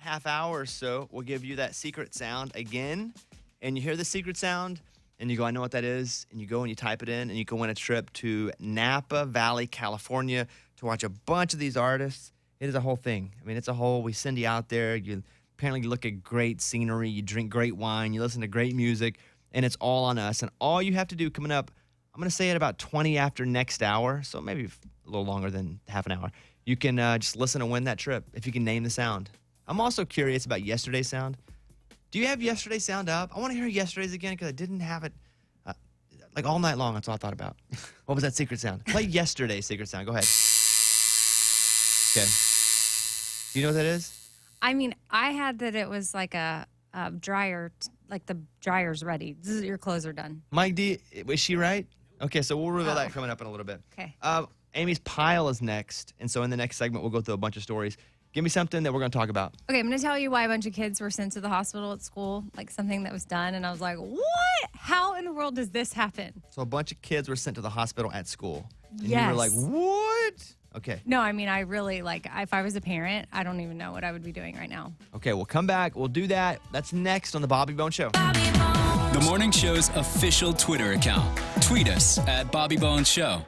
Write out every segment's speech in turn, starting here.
half hour or so, we'll give you that secret sound again. And you hear the secret sound, and you go, I know what that is. And you go and you type it in, and you can win a trip to Napa Valley, California to watch a bunch of these artists. It is a whole thing. I mean, it's a whole, we send you out there. You look at great scenery, you drink great wine, you listen to great music, and it's all on us. And all you have to do coming up, I'm going to say at about 20 after next hour, so maybe a little longer than half an hour. You can just listen and win that trip if you can name the sound. I'm also curious about yesterday's sound. Do you have yesterday's sound up? I want to hear yesterday's again because I didn't have it like all night long. That's all I thought about. What was that secret sound? Play yesterday's secret sound. Go ahead. Okay. Do you know what that is? I mean, I had that it was like a dryer, like the dryer's ready. Your clothes are done. Mike D, is she right? Okay, so we'll reveal that coming up in a little bit. Okay. Amy's Pile is next. And so in the next segment, we'll go through a bunch of stories. Give me something that we're going to talk about. Okay, I'm going to tell you why a bunch of kids were sent to the hospital at school, like something that was done. And I was like, what? How in the world does this happen? So a bunch of kids were sent to the hospital at school. And Yes. you were like, what? Okay. No, I mean, I really, like, if I was a parent, I don't even know what I would be doing right now. Okay, we'll come back. We'll do that. That's next on The Bobby Bone Show. The morning show's official Twitter account. Tweet us at Bobby Bones Show.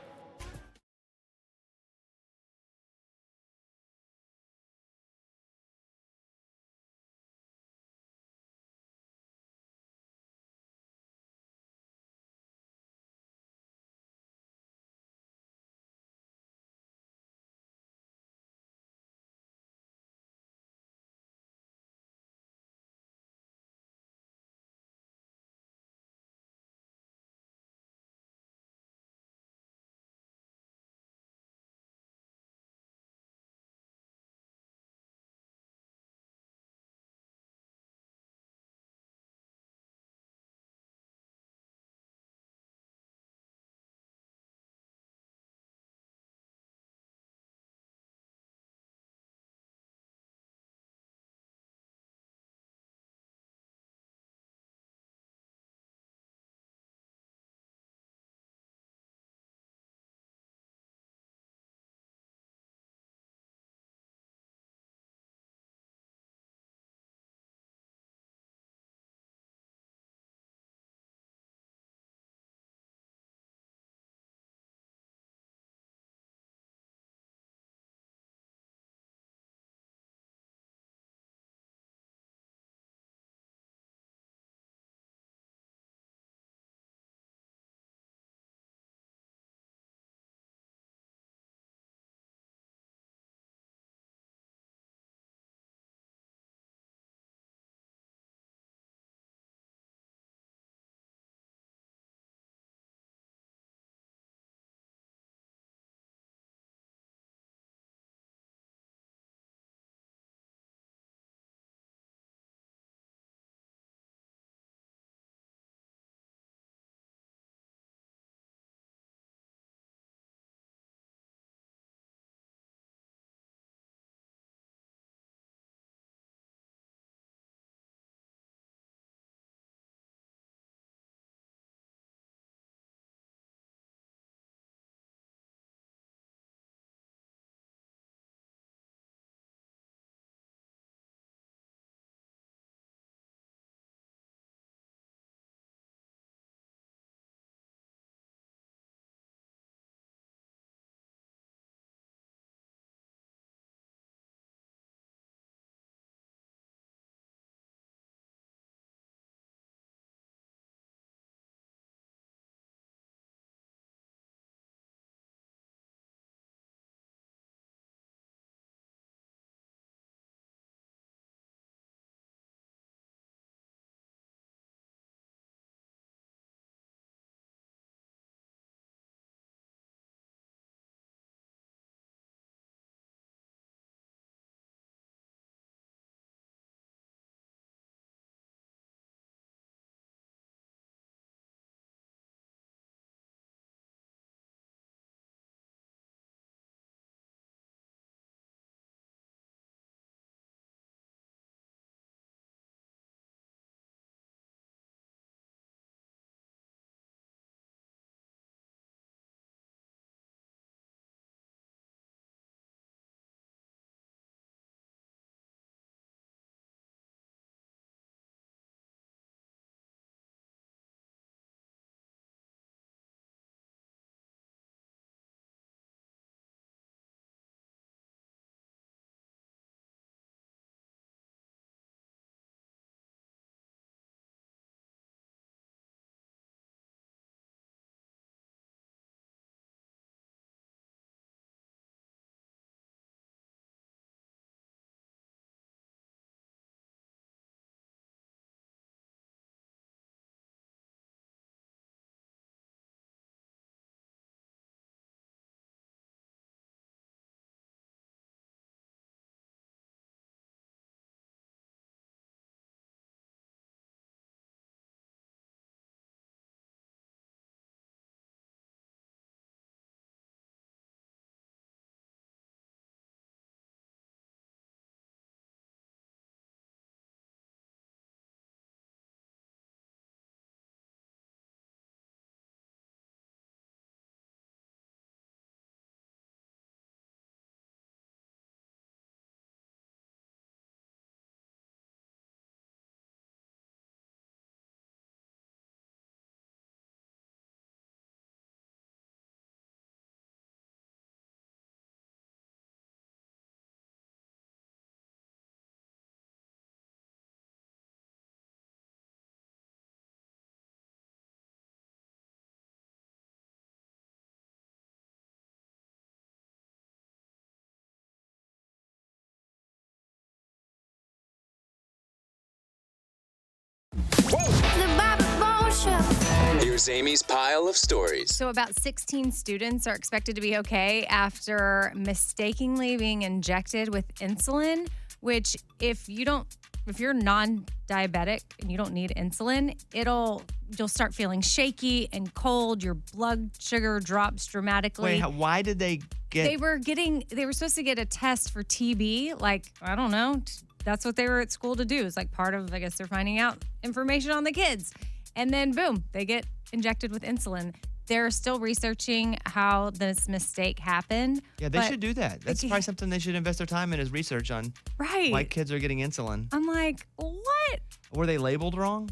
Here's Amy's pile of stories. So about 16 students are expected to be okay after mistakenly being injected with insulin, which if you're non-diabetic and you don't need insulin, you'll start feeling shaky and cold. Your blood sugar drops dramatically. Wait, why did they get? They were supposed to get a test for TB. Like, I don't know. That's what they were at school to do. It's like part of, I guess they're finding out information on the kids. And then boom, they get injected with insulin. They're still researching how this mistake happened. Yeah, they should do that. That's probably something they should invest their time in is research on why kids are getting insulin. I'm like, what? Were they labeled wrong?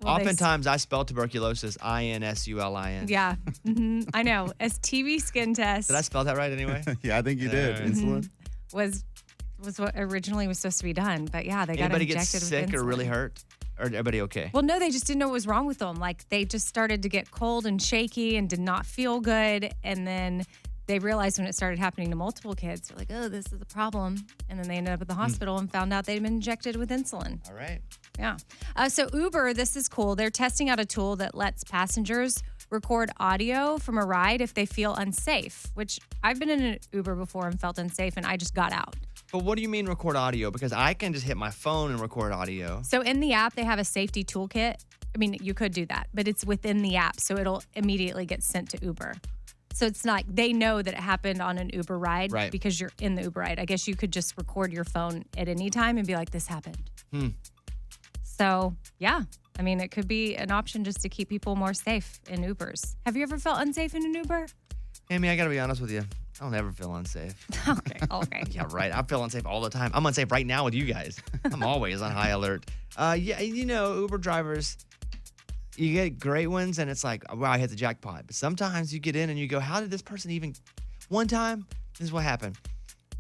Oftentimes, I spell tuberculosis INSULIN. Yeah, I know. As TB skin test. Did I spell that right anyway? Yeah, I think you did. Insulin was what originally was supposed to be done, but yeah, they got injected with insulin. Anybody get sick or really hurt? Or everybody okay? Well, no, they just didn't know what was wrong with them. Like, they just started to get cold and shaky and did not feel good. And then they realized when it started happening to multiple kids, they're like, oh, this is a problem. And then they ended up at the hospital and found out they'd been injected with insulin. All right. Yeah. So Uber, this is cool. They're testing out a tool that lets passengers record audio from a ride if they feel unsafe, which I've been in an Uber before and felt unsafe, and I just got out. But what do you mean record audio? Because I can just hit my phone and record audio. So in the app, they have a safety toolkit. I mean, you could do that, but it's within the app, so it'll immediately get sent to Uber. So it's not, they know that it happened on an Uber ride because you're in the Uber ride. I guess you could just record your phone at any time and be like, this happened. So, yeah. I mean, it could be an option just to keep people more safe in Ubers. Have you ever felt unsafe in an Uber? Amy, I got to be honest with you. I'll never feel unsafe. Okay. Yeah, right. I feel unsafe all the time. I'm unsafe right now with you guys. I'm always on high alert. Yeah, Uber drivers, you get great ones and it's like, wow, I hit the jackpot. But sometimes you get in and you go, how did this person even... One time, this is what happened.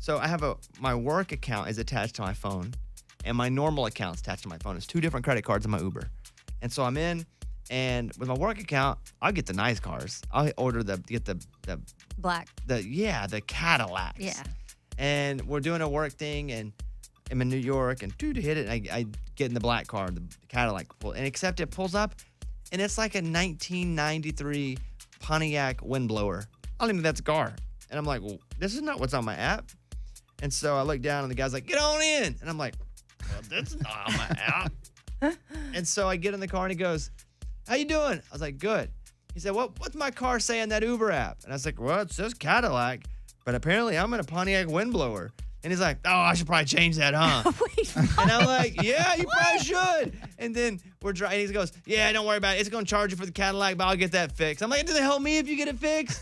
So I have my work account is attached to my phone and my normal account's attached to my phone. It's two different credit cards in my Uber. And so I'm in, and with my work account, I'll get the nice cars. I'll order get the Black. The Cadillacs. Yeah. And we're doing a work thing, and I'm in New York, and to hit it, and I get in the black car, the Cadillac, and except it pulls up, and it's like a 1993 Pontiac windblower. I don't even know that's a car. And I'm like, well, this is not what's on my app. And so I look down, and the guy's like, get on in. And I'm like, well, that's not on my app. And so I get in the car, and he goes, how you doing? I was like, good. He said, what's my car say on that Uber app? And I was like, well, it says Cadillac, but apparently I'm in a Pontiac windblower. And he's like, oh, I should probably change that, huh? Wait, and I'm like, yeah, you probably should. And then we're driving. He goes, yeah, don't worry about it. It's going to charge you for the Cadillac, but I'll get that fixed. I'm like, it doesn't help me if you get it fixed.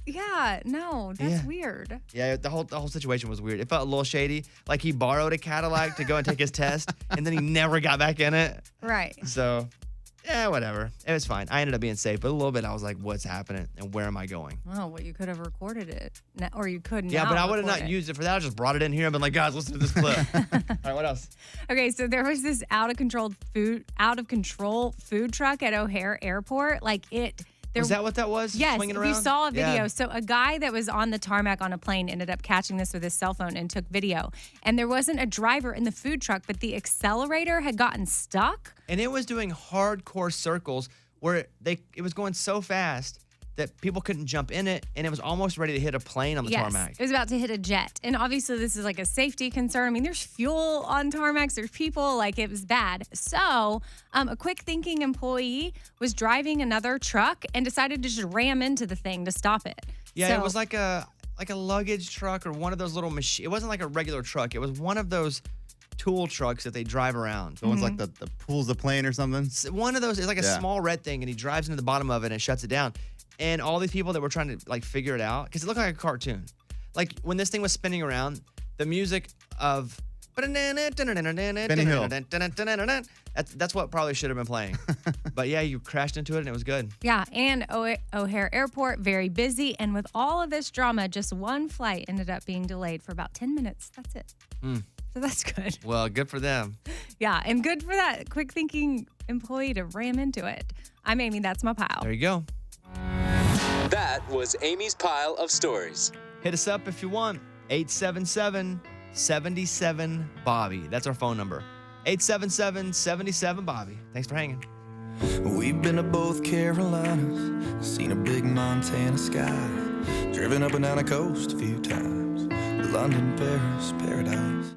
Yeah, no, that's weird. Yeah, the whole situation was weird. It felt a little shady. Like he borrowed a Cadillac to go and take his test, and then he never got back in it. Right. So, yeah, whatever. It was fine. I ended up being safe, but a little bit I was like, what's happening and where am I going? Oh, well, you could have recorded it. Or you could Yeah, but I would have not used it for that. I just brought it in here and been like, guys, listen to this clip. All right, what else? Okay, so there was this out of control food truck at O'Hare Airport. Was that what that was? Yes, Swinging around? you saw a video. Yeah. So a guy that was on the tarmac on a plane ended up catching this with his cell phone and took video. And there wasn't a driver in the food truck, but the accelerator had gotten stuck. And it was doing hardcore circles where it was going so fast that people couldn't jump in it, and it was almost ready to hit a plane on the tarmac. It was about to hit a jet. And obviously this is like a safety concern. I mean, there's fuel on tarmacs, there's people, like it was bad. So a quick thinking employee was driving another truck and decided to just ram into the thing to stop it. Yeah, it was like a luggage truck or one of those little machines. It wasn't like a regular truck. It was one of those tool trucks that they drive around. The ones like the pulls the plane or something? One of those is like a small red thing, and he drives into the bottom of it and shuts it down. And all these people that were trying to figure it out, because it looked like a cartoon. Like when this thing was spinning around, the music of Benny Hill. That's what probably should have been playing. But yeah, you crashed into it and it was good. Yeah, and O'Hare Airport, very busy. And with all of this drama, just one flight ended up being delayed for about 10 minutes. That's it. So that's good. Well, good for them. Yeah, and good for that quick thinking employee to ram into it. I'm Amy, that's my pile. There you go. That was Amy's pile of stories. Hit us up if you want. 877-77-BOBBY. That's our phone number. 877-77-BOBBY. Thanks for hanging. We've been to both Carolinas, seen a big Montana sky, driven up and down the coast a few times, London, Paris, paradise.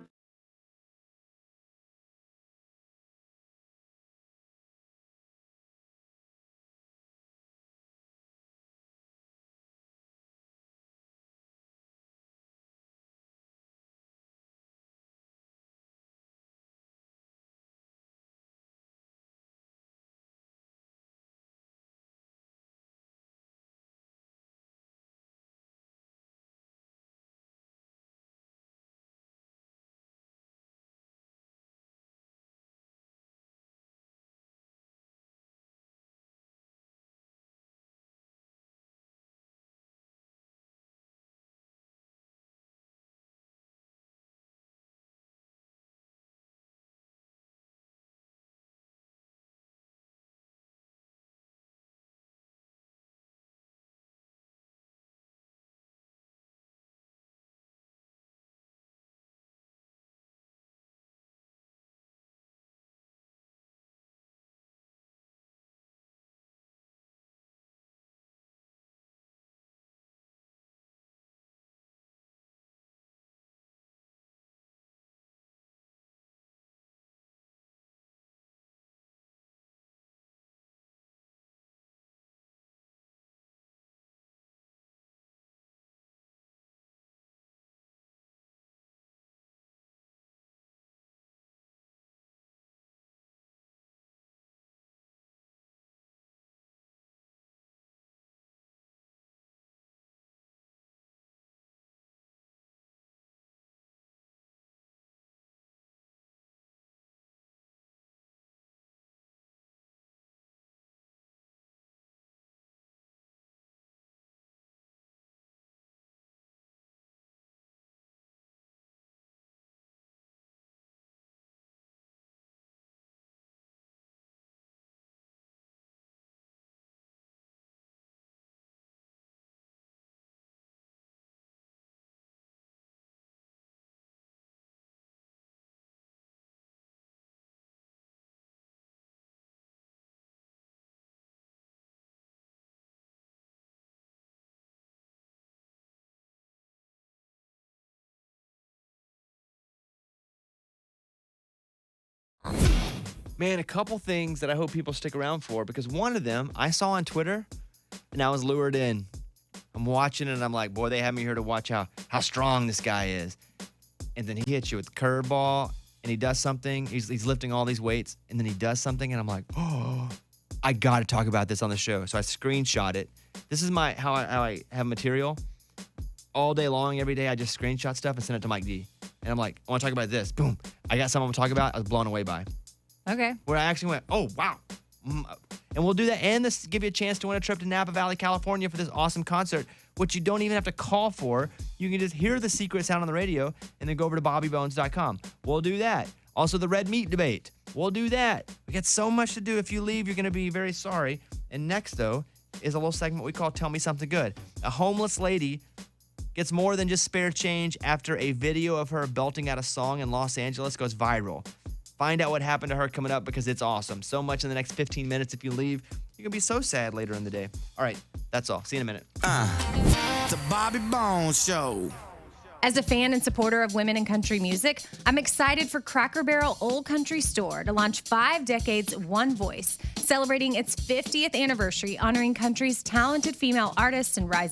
Man, a couple things that I hope people stick around for, because one of them I saw on Twitter and I was lured in. I'm watching it and I'm like, boy, they have me here to watch how strong this guy is. And then he hits you with the curveball and he does something. He's lifting all these weights and then he does something and I'm like, oh, I got to talk about this on the show. So I screenshot it. This is how I have material. All day long, every day, I just screenshot stuff and send it to Mike D. And I'm like, I want to talk about this. Boom. I got something I'm going to talk about. I was blown away by. Okay. Where I actually went, oh, wow. And we'll do that and this give you a chance to win a trip to Napa Valley, California for this awesome concert, which you don't even have to call for. You can just hear the secret sound on the radio and then go over to bobbybones.com. We'll do that. Also, the red meat debate. We'll do that. We got so much to do. If you leave, you're going to be very sorry. And next, though, is a little segment we call Tell Me Something Good. A homeless lady gets more than just spare change after a video of her belting out a song in Los Angeles goes viral. Find out what happened to her coming up because it's awesome. So much in the next 15 minutes. If you leave, you're going to be so sad later in the day. All right, that's all. See you in a minute. The Bobby Bones Show. As a fan and supporter of women in country music, I'm excited for Cracker Barrel Old Country Store to launch 5 Decades, One Voice, celebrating its 50th anniversary, honoring country's talented female artists and rising